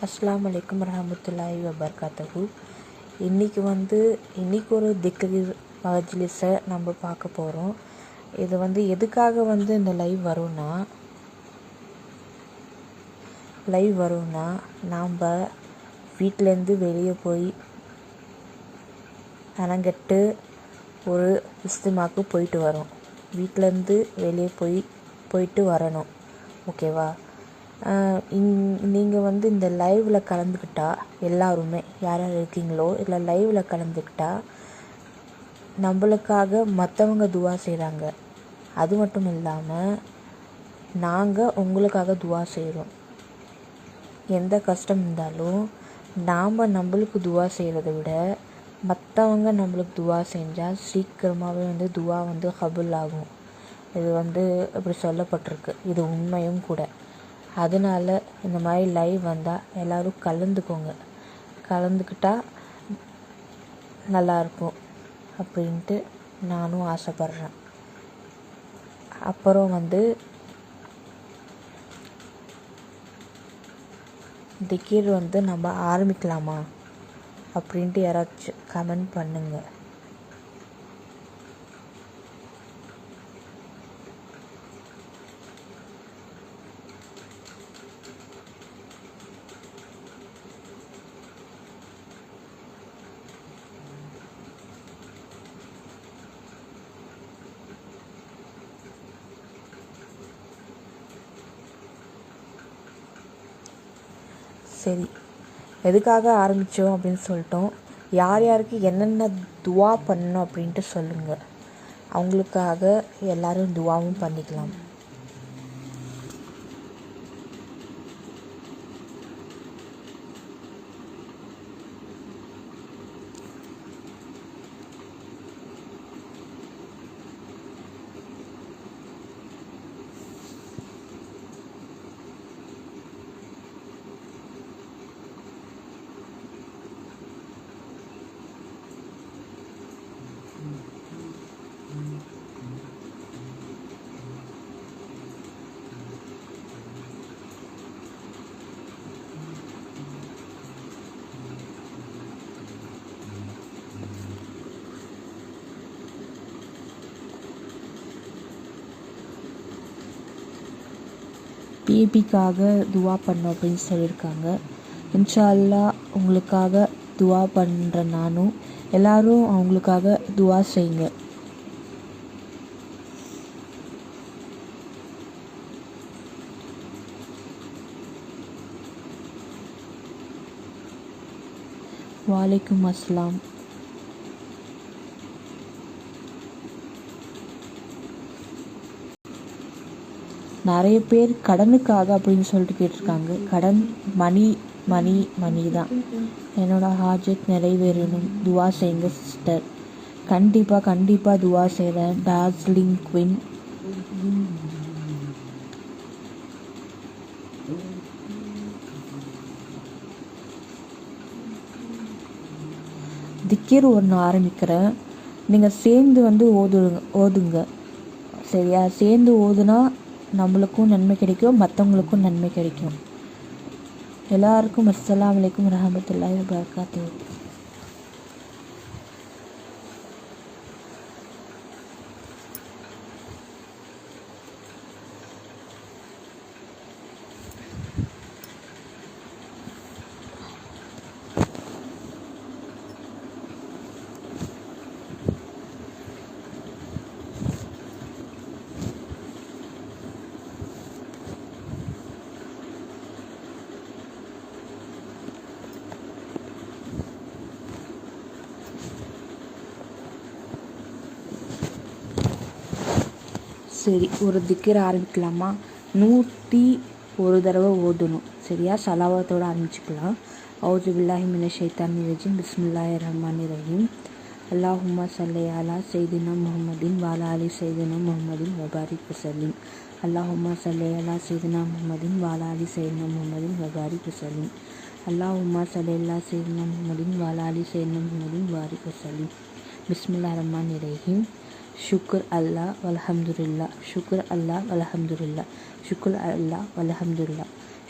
அஸ்ஸலாமு அலைக்கும் வரஹ்மத்துல்லாஹி வபரகாத்துஹு. இன்றைக்கி ஒரு திக்ர் மஜ்லிஸை நம்ம பார்க்க போகிறோம். இது எதுக்காக இந்த லைவ் வரும்னா நாம் வீட்டிலேருந்து வெளியே போய் அணங்கட்டு ஒரு இஸ்திமாக்கு போயிட்டு வரோம். வீட்டிலேருந்து வெளியே போயிட்டு வரணும். ஓகேவா? நீங்கள் இந்த லைவில் கலந்துக்கிட்டா எல்லாருமே யார் யார் இருக்கீங்களோ இல்லை லைவில் கலந்துக்கிட்டா நம்மளுக்காக மற்றவங்க துவா செய்கிறாங்க. அது மட்டும் இல்லாமல் நாங்கள் உங்களுக்காக துவா செய்கிறோம். எந்த கஷ்டம் இருந்தாலும் நம்மளுக்கு துவா செய்கிறத விட மற்றவங்க நம்மளுக்கு துவா செஞ்சால் சீக்கிரமாகவே துவா கபூல் ஆகும். இது இப்படி சொல்லப்பட்டிருக்கு. இது உண்மையும் கூட. அதனால் இந்த மாதிரி லைவ் வந்தால் எல்லோரும் கலந்துக்கிட்டால் நல்லாயிருக்கும் அப்படின்ட்டு நானும் ஆசைப்பட்றேன். அப்புறம் திக்ர் நம்ம ஆரம்பிக்கலாமா அப்படின்ட்டு யாராச்சும் கமெண்ட் பண்ணுங்கள். சரி, எதுக்காக ஆரம்பித்தோம் அப்படின்னு சொல்லிட்டோம். யார் யாருக்கு என்னென்ன துவா பண்ணணும் அப்படின்ட்டு சொல்லுங்கள். அவங்களுக்காக எல்லோரும் துவாவும் பண்ணிக்கலாம். பேபிக்காக துவா பண்ணோம் அப்படின்னு சொல்லியிருக்காங்க. இன்ஷா அல்லாஹ் உங்களுக்காக துவா பண்ணுறேன் நானும். எல்லோரும் அவங்களுக்காக துவா செய்யுங்க. வாலைக்கும் அஸ்ஸலாம். நிறைய பேர் கடனுக்காக அப்படின்னு சொல்லிட்டு கேட்டிருக்காங்க. கடன் மணி தான். என்னோடய ஹாஜத் நிறைவேறணும், துவா செய்யுங்க சிஸ்டர். கண்டிப்பாக துவா செய்கிறேன். டார்ஜிலிங் குயின். திக்ர் ஒன்று ஆரம்பிக்கிறேன். நீங்கள் சேர்ந்து ஓதுங்க. சரியா? சேர்ந்து ஓதுனா நம்மளுக்கும் நன்மை கிடைக்கும், மற்றவங்களுக்கும் நன்மை கிடைக்கும். எல்லாருக்கும் அஸ்ஸலாமு அலைக்கும் வரஹ்மத்துல்லாஹி வபரகாத்துஹு. சரி, ஒரு திக்ர் ஆரம்பிக்கலாமா? 101 தடவை ஓதணும். சரியா? சலாவத்தோடு ஆரம்பிச்சுக்கலாம். அவுது பில்லாஹி மினஷ் ஷைத்தானிர் ரஜீம். பிஸ்மில்லாஹிர் ரஹ்மானிர் ரஹீம். அல்லாஹும்ம ஸல்லி அலா சையிதினா முஹம்மதின் வ அலா ஆலி சையிதினா முஹம்மதின் வ பாரிக் வஸல்லிம். அல்லாஹும்ம ஸல்லி அலா சையிதினா முஹம்மதின் வ அலா ஆலி சையிதினா முஹம்மதின் வ பாரிக் வஸல்லிம். அல்லாஹும்ம ஸல்லி அலா சையிதினா முஹம்மதின் வ அலா ஆலி சையிதினா முஹம்மதின் வ பாரிக் வஸல்லிம். பிஸ்மில்லாஹிர் ரஹ்மானிர் ரஹீம். शुक्र अल्लाह वल्हम्दुलिल्लाह, शुक्र अल्लाह वल्हम्दुलिल्लाह, शुक्र अल्लाह वल्हम्दुलिल्लाह,